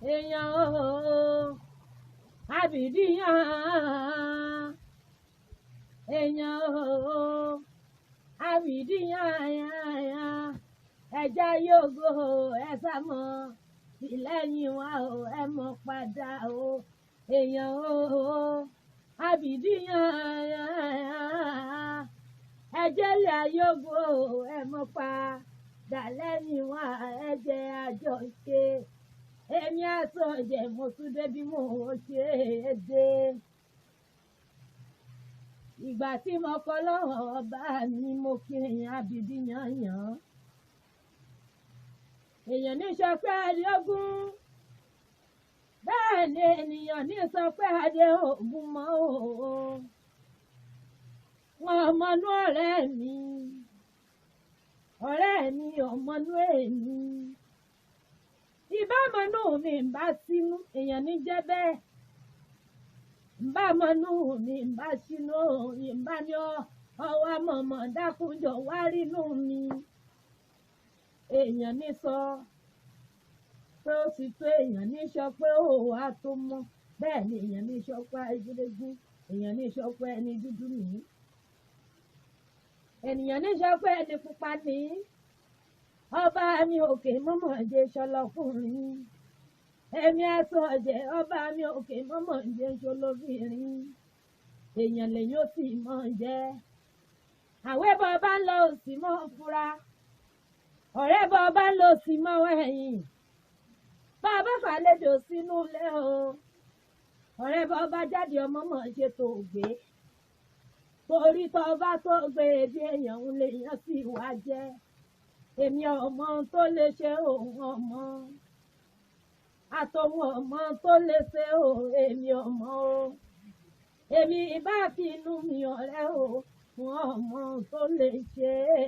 èèyàn o àbìdíyàn èèyàn o àbìdíyàn ẹja yóò ẹ sámọ tìlẹ́yìn wa o ẹ mọ padà o èèyàn o àbìdíyàn ẹjẹlẹ ayógo ẹ mọ padà lẹ́yìn wa ẹ jẹ́ àjọṣe èmi àsọjẹ mo tún débi mo ṣe é dé ìgbà tí mo kọ lọ́wọ́ ọba mi mo kí èèyàn àbìdíyàn yàn èèyàn ní sọ pé adé ogún bẹ́ẹ̀ ni ènìyàn ní sọ pé adé ògún mọ́ o wọn ọmọnú ọ̀rẹ́ mi ọmọnú èmi ìbámanú mi ń bá sínú èèyàn ní jẹ́ bẹ́ẹ̀ ìbámanú mi ń bá sínú ìbá ní ọwọ́ mọ̀mọ́ dákúnjọ wá rínú mi èèyàn ní sọ pé ó ti tó èèyàn ní sọ pé ó wà tó mọ́ bẹ́ẹ̀ ni èèyàn ní sọ pé ayédègún èèyàn ní sọ pé ẹni dúdú nìyí ènìyàn ní sọ pé ẹni pupa ní ọba mi òkè mọ́mọ́dé ṣọlọ́kùnrin èmi àsọjẹ ọba mi òkè mọ́mọ́dé ṣọlọ́bìnrin èèyàn lèyìn ó sì mọ̀ jẹ́ àwẹ̀ bọ́ bá ń lọ òsì mọ́ fura ọ̀rẹ́ bọ́ bá ń lọ òsì mọ́ ẹ̀yìn bá a bá fàlejò sínú ilé o ọ̀rẹ́ bọ́ bá jáde ọmọ mọ̀ ṣe tó gbé torí tó bá tó gbé bí èèyàn ń lè yàn sí wá jẹ́ èmi ọmọ tó lè ṣe òun ọmọ àtòun ọmọ tó lè ṣe òun èmi ọmọ o èmi bá fi inú mi ọ̀rẹ́ o wọn ọmọ tó lè ṣe é.